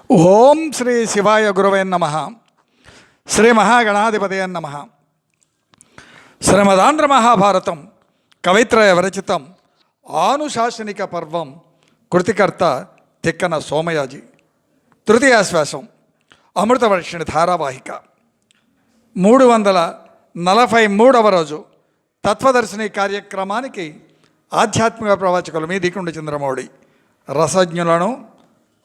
ఓం శ్రీ శివాయ గురవే నమః. శ్రీ మహాగణాధిపతయ నమః. శ్రీమదాంధ్ర మహాభారతం కవిత్రయ విరచితం ఆనుశాసనిక పర్వం. కృతికర్త తిక్కన సోమయాజి. తృతీయాశ్వాసం అమృతవర్షిణి ధారావాహిక 343వ రోజు తత్వదర్శిని కార్యక్రమానికి ఆధ్యాత్మిక ప్రవాచకులు మీ దికుండ చంద్రమౌళి రసజ్ఞులను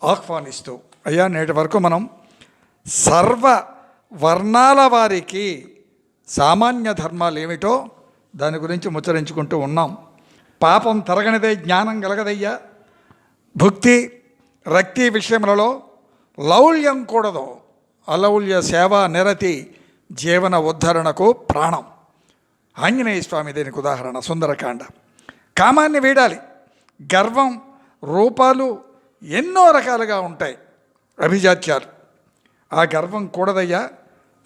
ఆహ్వానిస్తూ, అయ్యా నేటి వరకు మనం సర్వ వర్ణాల వారికి సామాన్య ధర్మాలు ఏమిటో దాని గురించి ముచ్చరించుకుంటూ ఉన్నాం. పాపం తరగనిదే జ్ఞానం కలగదయ్యా. భుక్తి రక్తి విషయములలో లౌల్యం కూడదు. అలౌల్య సేవ నిరతి జీవన ఉద్ధరణకు ప్రాణం. ఆంజనేయ స్వామి దీనికి ఉదాహరణ. సుందరకాండ. కామాన్ని వీడాలి. గర్వం, రూపాలు ఎన్నో రకాలుగా ఉంటాయి, అభిజాత్యాలు. ఆ గర్వం కూడదయ్యా.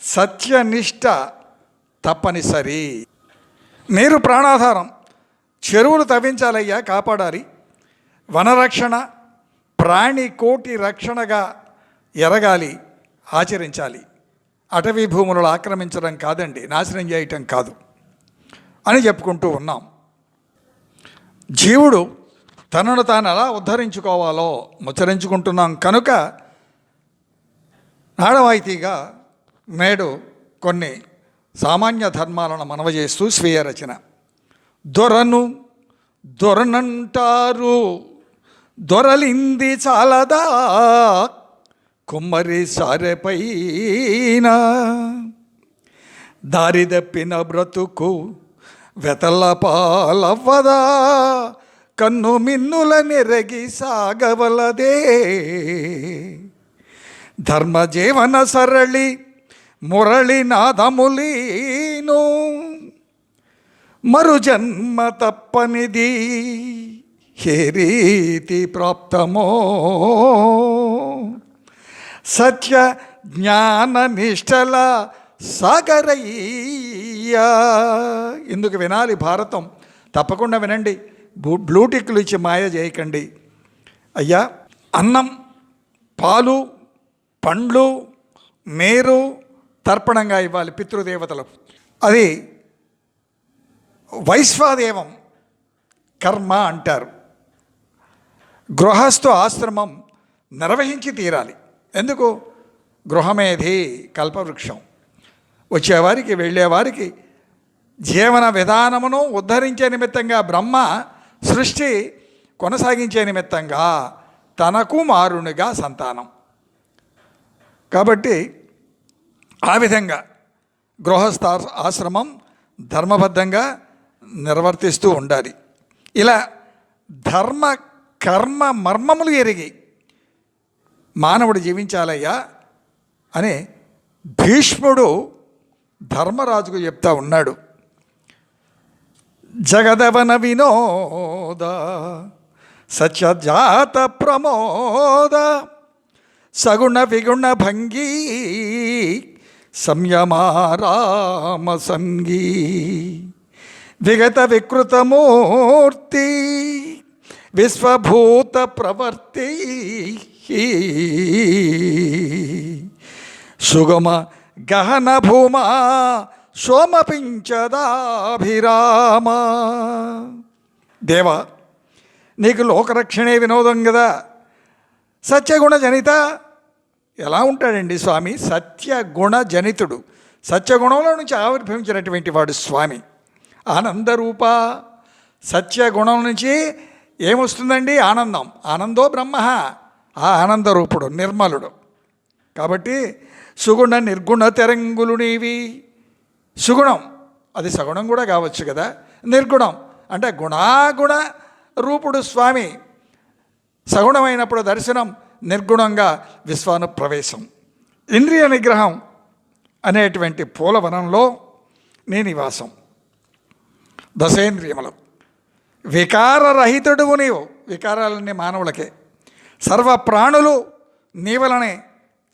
సత్యనిష్ట తప్పనిసరి. నీరు ప్రాణాధారం. చెరువులు తవ్వించాలయ్యా, కాపాడాలి. వనరక్షణ ప్రాణి కోటి రక్షణగా ఎరగాలి, ఆచరించాలి. అటవీ భూములను ఆక్రమించడం కాదండి, నాశనం చేయటం కాదు అని చెప్పుకుంటూ ఉన్నాం. జీవుడు తనను తాను ఎలా ఉద్ధరించుకోవాలో ముచ్చరించుకుంటున్నాం కనుక ఆడవాయితీగా నేడు కొన్ని సామాన్య ధర్మాలను మనవజేస్తూ స్వీయ రచన. దొరను దొరనంటారు, దొరలింది చాలదా కుమ్మరి సారెపైన, దారి తప్పిన బ్రతుకు వెతల పాలవ్వదా, కన్ను మిన్నుల నెరగి సాగవలదే, ధర్మజీవన సరళి మురళి నాదములీను, మరు జన్మ తప్పనిది ఏ రీతి ప్రాప్తమో, సత్య జ్ఞాన నిష్టల సాగరయ్యా. ఇందుకు వినాలి భారతం. తప్పకుండా వినండి. బ్లూటిక్లు ఇచ్చి మాయ చేయకండి. అయ్యా, అన్నం, పాలు, పండ్లు, నీరు తర్పణంగా ఇవ్వాలి పితృదేవతలకు. అది వైశ్వాదేవం కర్మ అంటారు. గృహస్థు ఆశ్రమం నిర్వహించి తీరాలి. ఎందుకు? గృహమేధి కల్పవృక్షం. వచ్చేవారికి వెళ్ళేవారికి జీవన విధానమును ఉద్ధరించే నిమిత్తంగా బ్రహ్మ సృష్టి కొనసాగించే నిమిత్తంగా తనకు మారునిగా సంతానం. కాబట్టి ఆ విధంగా గృహస్థ ఆశ్రమం ధర్మబద్ధంగా నిర్వర్తిస్తూ ఉండాలి. ఇలా ధర్మ కర్మ మర్మములు ఎరిగి మానవుడు జీవించాలయ్యా అని భీష్ముడు ధర్మరాజుకు చెప్తా ఉన్నాడు. జగదవన వినోద సత్యజాత ప్రమోద, సగుణ విగుణ భంగీ సంయమారామ సంగీ, విగత వికృతమూర్తి విశ్వభూత ప్రవర్తి, సుగమ గహన భూమా సోమపించదాభిరామ. దేవా, నీకు లోకరక్షణే వినోదం కదా. సత్యగుణ జనిత. ఎలా ఉంటాడండి స్వామి? సత్యగుణ జనితుడు. సత్యగుణంలో నుంచి ఆవిర్భవించినటువంటి వాడు స్వామి. ఆనందరూప. సత్యగుణం నుంచి ఏమొస్తుందండి? ఆనందం. ఆనందో బ్రహ్మ. ఆ ఆనందరూపుడు, నిర్మలుడు. కాబట్టి సుగుణ నిర్గుణ తెరంగులు నీవి. సుగుణం అది సగుణం కూడా కావచ్చు కదా. నిర్గుణం అంటే గుణాగుణ రూపుడు స్వామి. సగుణమైనప్పుడు దర్శనం, నిర్గుణంగా విశ్వాను ప్రవేశం. ఇంద్రియ నిగ్రహం అనేటువంటి పూలవనంలో నీ నివాసం. దశేంద్రియములు. వికారరహితుడువు నీవు. వికారాలన్నీ మానవులకే. సర్వ ప్రాణులు నీ వలనే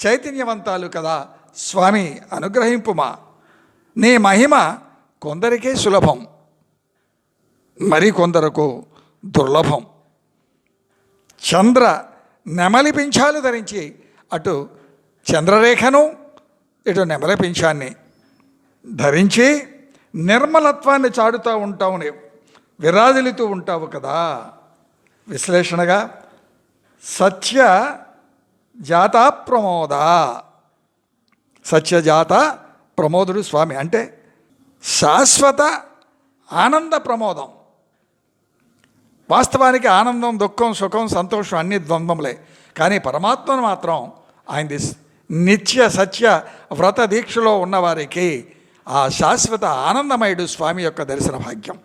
చైతన్యవంతాలు కదా. స్వామి అనుగ్రహింపుమా. నీ మహిమ కొందరికే సులభం, మరి కొందరకు దుర్లభం. చంద్ర నెమలి పింఛాలు ధరించి అటు చంద్రరేఖను ఇటు నెమలి పింఛాన్ని ధరించి నిర్మలత్వాన్ని చాడుతూ ఉంటావు, నీవు విరాజిల్లుతూ ఉంటావు కదా. విశ్లేషణగా సత్య జాత ప్రమోద, సత్యజాత ప్రమోదుడు స్వామి అంటే శాశ్వత ఆనంద ప్రమోదం. వాస్తవానికి ఆనందం, దుఃఖం, సుఖం, సంతోషం అన్ని ద్వంద్వములే. కానీ పరమాత్మను మాత్రం ఆయనది నిత్య సత్య వ్రత దీక్షలో ఉన్నవారికి ఆ శాశ్వత ఆనందమయుడు స్వామి యొక్క దర్శన భాగ్యం.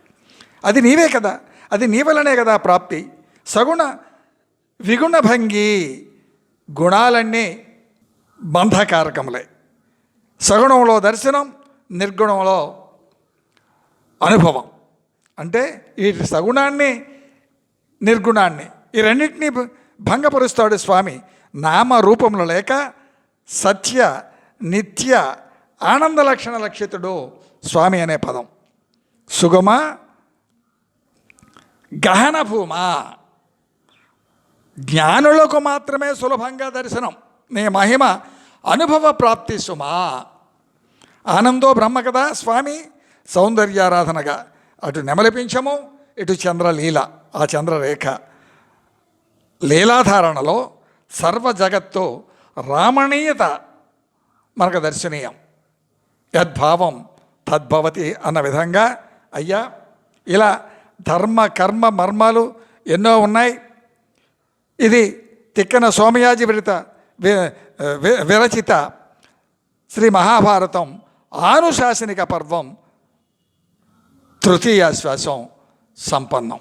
అది నీవే కదా, అది నీ వలనే కదా ప్రాప్తి. సగుణ విగుణ భంగి, గుణాలన్నీ బంధకారకములే. సగుణంలో దర్శనం, నిర్గుణంలో అనుభవం. అంటే ఈ సగుణాన్ని నిర్గుణాన్ని ఈ రెండింటినీ భంగపరుస్తాడు స్వామి. నామరూపములు లేక సత్య నిత్య ఆనంద లక్షణ లక్షితుడు స్వామి అనే పదం. సుగమ గహన భూమ, జ్ఞానులకు మాత్రమే సులభంగా దర్శనం. నీ మహిమ అనుభవ ప్రాప్తి సుమా. ఆనందో బ్రహ్మ కదా స్వామి, సౌందర్యారాధనగా అటు నెమలిపించము, ఇటు చంద్రలీల, ఆ చంద్రరేఖ లీలాధారణలో సర్వ జగత్తు రామణీయత మనకు దర్శనీయం. యద్భావం తద్భవతి అన్న విధంగా అయ్యా ఇలా ధర్మ కర్మ మర్మాలు ఎన్నో ఉన్నాయి. ఇది తిక్కన సోమయాజి విరచిత శ్రీ మహాభారతం ఆనుశాసనిక పర్వం తృతీయాశ్వాసం సంపన్నం.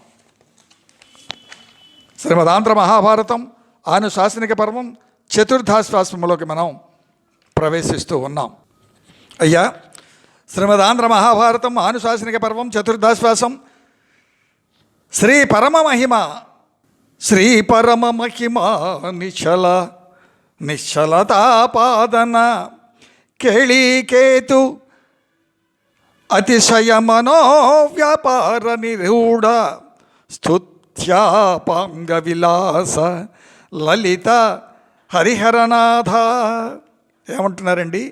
శ్రీమదాంధ్ర మహాభారతం ఆనుశాసనిక పర్వం చతుర్థాశ్వాసంలోకి మనం ప్రవేశిస్తూ ఉన్నాం. అయ్యా శ్రీమదాంధ్ర మహాభారతం ఆనుశాసనిక పర్వం చతుర్థాశ్వాసం. శ్రీ పరమ మహిమ, శ్రీ పరమ మహిమ నిశ్చలతాపాదన కేళీకేతు అతిశయ మనోవ్యాపార నిరూఢ స్తుత్యాపాంగ విలాస లలిత హరిహరనాథ. ఏమంటున్నారండి?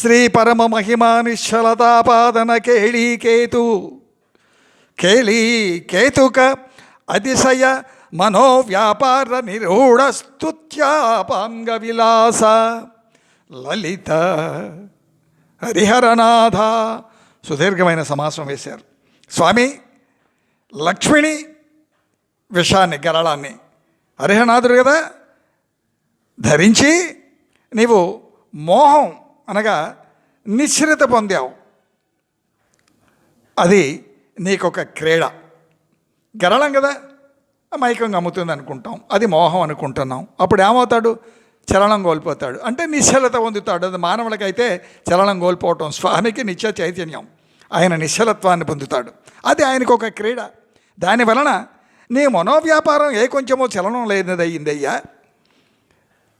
శ్రీ పరమ మహిమా నిశ్చలతాపాదన కేళీకేతుక అతిశయ మనోవ్యాపార నిరూఢ స్తుత్యాపాంగ విలాస లలిత హరిహరనాథ. సుదీర్ఘమైన సమాసం వేశారు స్వామి. లక్ష్మిని విషాన్ని, గరళాన్ని హరిహరనాథుడు కదా ధరించి నీవు మోహం అనగా నిశ్చరిత పొందావు. అది నీకొక క్రీడ. గరళం కదా మైకంగా అమ్ముతుంది అనుకుంటాం, అది మోహం అనుకుంటున్నాం. అప్పుడు ఏమవుతాడు? చలనం కోల్పోతాడు. అంటే నిశ్చలత పొందుతాడు. అది మానవులకైతే చలనం కోల్పోవటం, స్వామికి నిత్య చైతన్యం, ఆయన నిశ్చలత్వాన్ని పొందుతాడు. అది ఆయనకు ఒక క్రీడ. దానివలన నీ మనోవ్యాపారం ఏ కొంచెమో చలనం లేనిదయ్యిందయ్యా.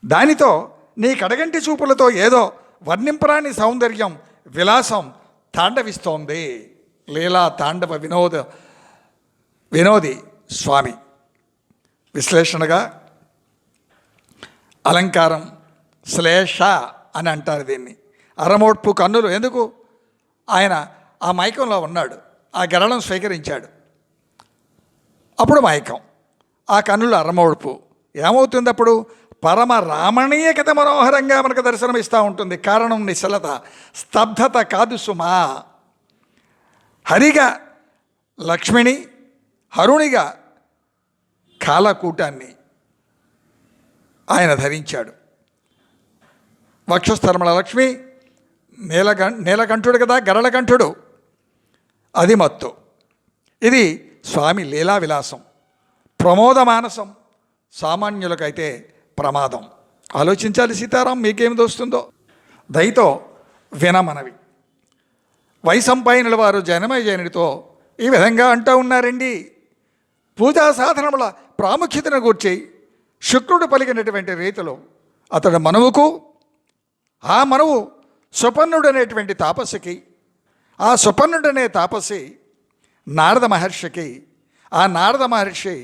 దానితో నీ కడగంటి చూపులతో ఏదో వర్ణింపరాని సౌందర్యం, విలాసం తాండవిస్తోంది. లీలా తాండవ వినోది స్వామి. విశ్లేషణగా అలంకారం శ్లేష అని అంటారు దీన్ని. అరమోడ్పు కన్నులు. ఎందుకు? ఆయన ఆ మైకంలో ఉన్నాడు, ఆ గరళం స్వీకరించాడు, అప్పుడు మైకం, ఆ కన్నులు అరమోడ్పు. ఏమవుతుంది అప్పుడు? పరమ రామణీయకత మనోహరంగా మనకు దర్శనమిస్తూ ఉంటుంది. కారణం నిశ్చలత, స్తబ్దత కాదు సుమా. హరిగా లక్ష్మిని, హరునిగా కాలకూటాన్ని ఆయన ధరించాడు. వక్షస్థలముల లక్ష్మి నీలకంఠుడు కదా, గరళకంఠుడు, అది మత్తు. ఇది స్వామి లీలా విలాసం, ప్రమోద మానసం. సామాన్యులకైతే ప్రమాదం. ఆలోచించాలి సీతారాం, మీకేం దోస్తుందో. దయతో వినమనవి. వైశంపాయనుల వారు జనమేజయునితో ఈ విధంగా అంటూ ఉన్నారండి. పూజా సాధనముల ప్రాముఖ్యతను గూర్చి శుక్రుడు పలికినటువంటి రీతిలో అతడు మనువుకు, ఆ మనువు సుపర్ణుడు అనేటువంటి తాపస్సుకి, ఆ సుపర్ణుడనే తాపస్సి నారద మహర్షికి, ఆ నారద మహర్షి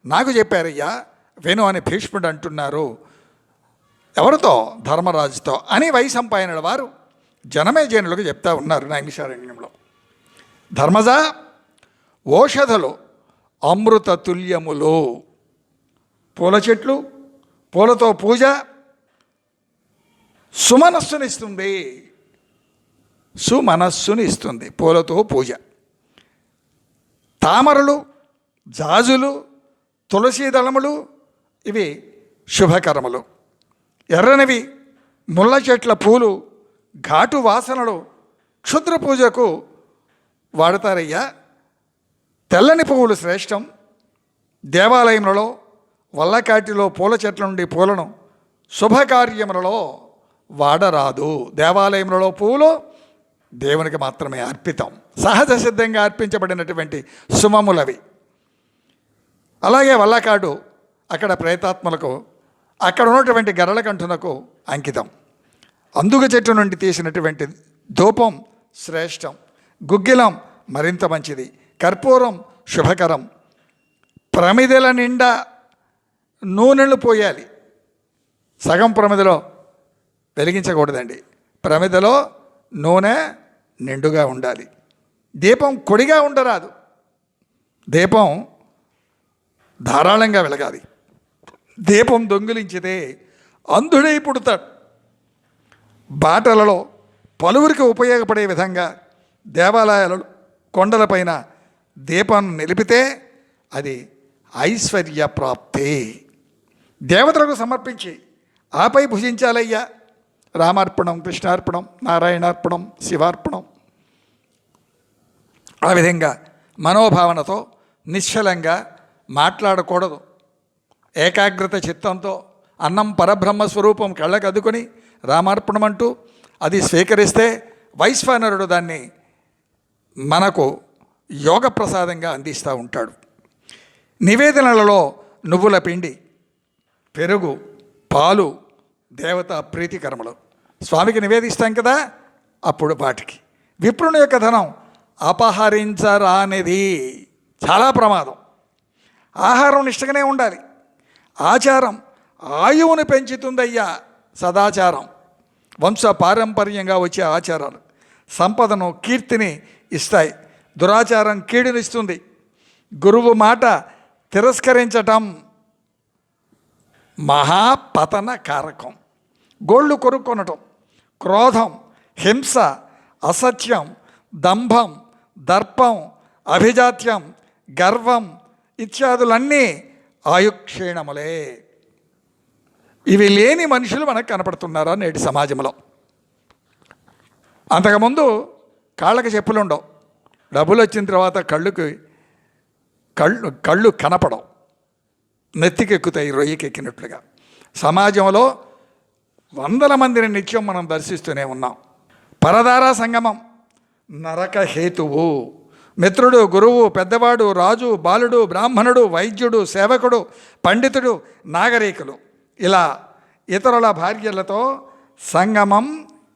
నాకు చెప్పారయ్యా విను అని భీష్ముడు అంటున్నారు. ఎవరితో? ధర్మరాజుతో అని వైశంపాయనుల వారు జనమేజయునులకు చెప్తా ఉన్నారు నైమిషారణ్యంలో. ధర్మజ, ఓషధలు అమృత తుల్యములు. పూల చెట్లు, పూలతో పూజ సుమనస్సునిస్తుంది. సుమనస్సుని ఇస్తుంది పూలతో పూజ. తామరలు, జాజులు, తులసీ దళములు ఇవి శుభకరములు. ఎర్రనివి ముళ్ళ చెట్ల పూలు ఘాటు వాసనలు క్షుద్ర పూజకు వాడతారయ్యా. తెల్లని పువ్వులు శ్రేష్టం. దేవాలయములలో వల్లకాటిలో పూల చెట్ల నుండి పూలను శుభకార్యములలో వాడరాదు. దేవాలయములలో పువ్వులు దేవునికి మాత్రమే అర్పితం, సహజ సిద్ధంగా అర్పించబడినటువంటి సుమములవి. అలాగే వల్లకాడు అక్కడ ప్రేతాత్మలకు, అక్కడ ఉన్నటువంటి గరళకంఠునకు అంకితం. అందుగ చెట్టు నుండి తీసినటువంటి ధూపం శ్రేష్టం. గుగ్గిలం మరింత మంచిది. కర్పూరం శుభకరం. ప్రమిదల నిండా నూనెలు పోయాలి. సగం ప్రమిదలో వెలిగించకూడదండి. ప్రమిదలో నూనె నిండుగా ఉండాలి. దీపం కొడిగా ఉండరాదు. దీపం ధారాళంగా వెలగాలి. దీపం దొంగిలించితే అంధుడై పుడతాడు. బాటలలో పలువురికి ఉపయోగపడే విధంగా దేవాలయాలలో కొండలపైన దీపం నిలిపితే అది ఐశ్వర్య ప్రాప్తి. దేవతలకు సమర్పించి ఆపై భుజించాలయ్యా. రామార్పణం, కృష్ణార్పణం, నారాయణార్పణం, శివార్పణం. ఆ విధంగా మనోభావనతో నిశ్చలంగా మాట్లాడకూడదు. ఏకాగ్రత చిత్తంతో అన్నం పరబ్రహ్మ స్వరూపం కళ్ళకు అద్దుకొని రామార్పణం అంటూ అది స్వీకరిస్తే వైశ్వానరుడు దాన్ని మనకు యోగ ప్రసాదంగా అందిస్తూ ఉంటాడు. నివేదనలలో నువ్వుల పిండి, పెరుగు, పాలు దేవత ప్రీతికరములు. స్వామికి నివేదిస్తాం కదా, అప్పుడు వాటికి విప్రుని యొక్క ధనం అపహరించరానిది. చాలా ప్రమాదం. ఆహారం నిష్టగానే ఉండాలి. ఆచారం ఆయువును పెంచుతుందయ్యా. సదాచారం వంశ పారంపర్యంగా వచ్చే ఆచారాలు సంపదను, కీర్తిని ఇస్తాయి. దురాచారం కీడునిస్తుంది. గురువు మాట తిరస్కరించటం మహాపతన కారకం. గోళ్ళు కొరుక్కొనటం, క్రోధం, హింస, అసత్యం, దంభం, దర్పం, అభిజాత్యం, గర్వం ఇత్యాదులన్నీ ఆయుక్షీణములే. ఇవి లేని మనుషులు మనకు కనపడుతున్నారా నేటి సమాజంలో? అంతకుముందు కాళ్ళకి చెప్పులు ఉండవు. డబ్బులు వచ్చిన తర్వాత కళ్ళు కనపడవు, నెత్తికెక్కుతాయి రొయ్యకెక్కినట్లుగా. సమాజంలో వందల మందిని నిత్యం మనం దర్శిస్తూనే ఉన్నాం. పరదార సంగమం నరక హేతువు. మిత్రుడు, గురువు, పెద్దవాడు, రాజు, బాలుడు, బ్రాహ్మణుడు, వైద్యుడు, సేవకుడు, పండితుడు, నాగరికులు ఇలా ఇతరుల భార్యలతో సంగమం,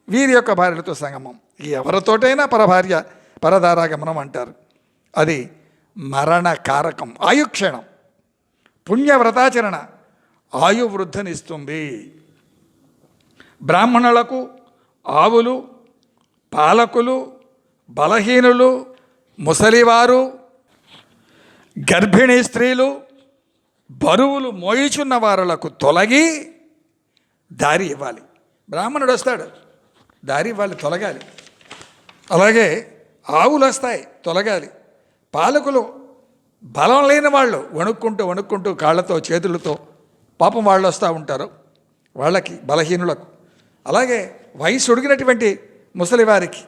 వీరి యొక్క భార్యలతో సంగమం. ఎవరితోటైనా పరదారాగమనం అంటారు. అది మరణకారకం, ఆయుక్షీణం. పుణ్యవ్రతాచరణ ఆయువృద్ధినిస్తుంది. బ్రాహ్మణులకు ఆవులు, పాలకులు, బలహీనులు, ముసలివారు, గర్భిణీ స్త్రీలు, బరువులు మోయిచున్న వారులకు తొలగి దారి ఇవ్వాలి. బ్రాహ్మణుడు వస్తాడు, దారి ఇవ్వాలి, తొలగాలి. అలాగే ఆవులు వస్తాయి, తొలగాలి. పాలకులు బలం లేని వాళ్ళు వణుక్కుంటూ కాళ్ళతో చేతులతో పాపం వాళ్ళు వస్తూ ఉంటారు, వాళ్ళకి, బలహీనులకు. అలాగే వయసు ఉడిగినటువంటి ముసలివారికి,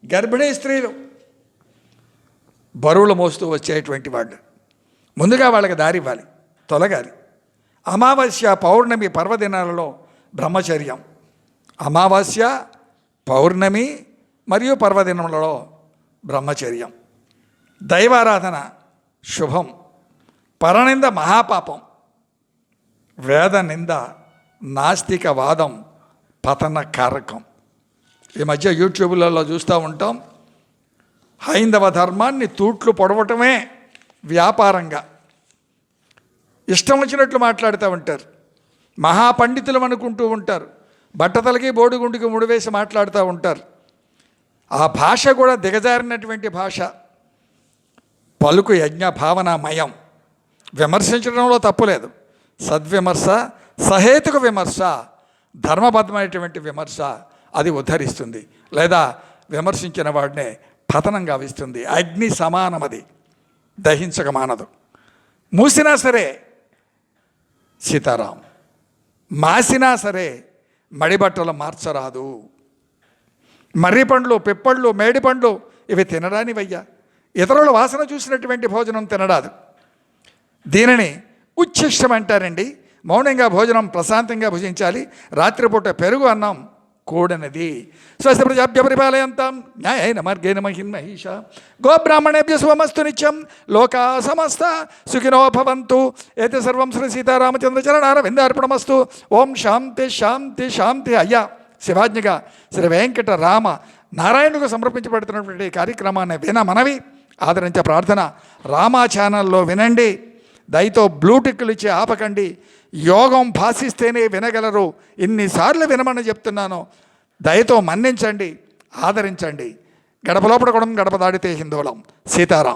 గర్భిణీ స్త్రీలు, బరువులు మోస్తూ వచ్చేటువంటి వాళ్ళు ముందుగా వాళ్ళకి దారి ఇవ్వాలి, తొలగాలి. అమావాస్య, పౌర్ణమి పర్వదినాలలో బ్రహ్మచర్యం. అమావాస్య, పౌర్ణమి మరియు పర్వదినములలో బ్రహ్మచర్యం. దైవారాధన శుభం. పరనింద మహాపాపం. వేద నింద, నాస్తికవాదం పతన కారకం. ఈ మధ్య యూట్యూబ్లలో చూస్తూ ఉంటాం. హైందవ ధర్మాన్ని తూట్లు పొడవటమే వ్యాపారంగా ఇష్టం వచ్చినట్లు మాట్లాడుతూ ఉంటారు. మహాపండితులు అనుకుంటూ ఉంటారు. బట్టతలకి బోడిగుండుకి ముడివేసి మాట్లాడుతూ ఉంటారు. ఆ భాష కూడా దిగజారినటువంటి భాష. పలుకు యజ్ఞ భావనామయం. విమర్శించడంలో తప్పులేదు. సద్విమర్శ, సహేతుక విమర్శ, ధర్మబద్ధమైనటువంటి విమర్శ అది ఉద్ధరిస్తుంది, లేదా విమర్శించిన వాడినే పతనం గావిస్తుంది. అగ్ని సమానం, అది దహించక మానదు. మూసినా సరే సీతారాం, మాసినా సరే మడిబట్టలు మార్చరాదు. మర్రి పండ్లు, పిప్పళ్ళు, మేడి పండ్లు ఇవి తినడానివయ్యా. ఇతరుల వాసన చూసినటువంటి భోజనం తినరాదు. దీనిని ఉచ్ఛిష్టం అంటారండి. మౌనంగా భోజనం ప్రశాంతంగా భుజించాలి. రాత్రిపూట పెరుగు అన్నం కూడనిది. స్వస్తి ప్రజాభ్య పరిపాలయంతాం న్యాయేన మార్గేణ మహిన్మహీష గోబ్రాహ్మణేభ్య శుభమస్తు నిత్యం. లోకా సమస్త సుఖినో భవంతు. ఏతే సర్వం శ్రీ సీతారామచంద్ర చరణారవిందార్పణమస్తు. ఓం శాంతి శాంతి శాంతి. అయ్యా శివాజ్ఞగా శ్రీ వెంకట రామ నారాయణకు సమర్పించబడుతున్నటువంటి కార్యక్రమాన్ని వినమనవి, ఆదరించే ప్రార్థన. రామా ఛానల్లో వినండి. దయతో బ్లూటిక్లు ఇచ్చి ఆపకండి. యోగం భాషిస్తేనే వినగలరు. ఇన్నిసార్లు వినమని చెప్తున్నాను. దయతో మన్నించండి, ఆదరించండి. గడప లోపల కూడా గడప దాడితే హిందోళం. సీతారాం.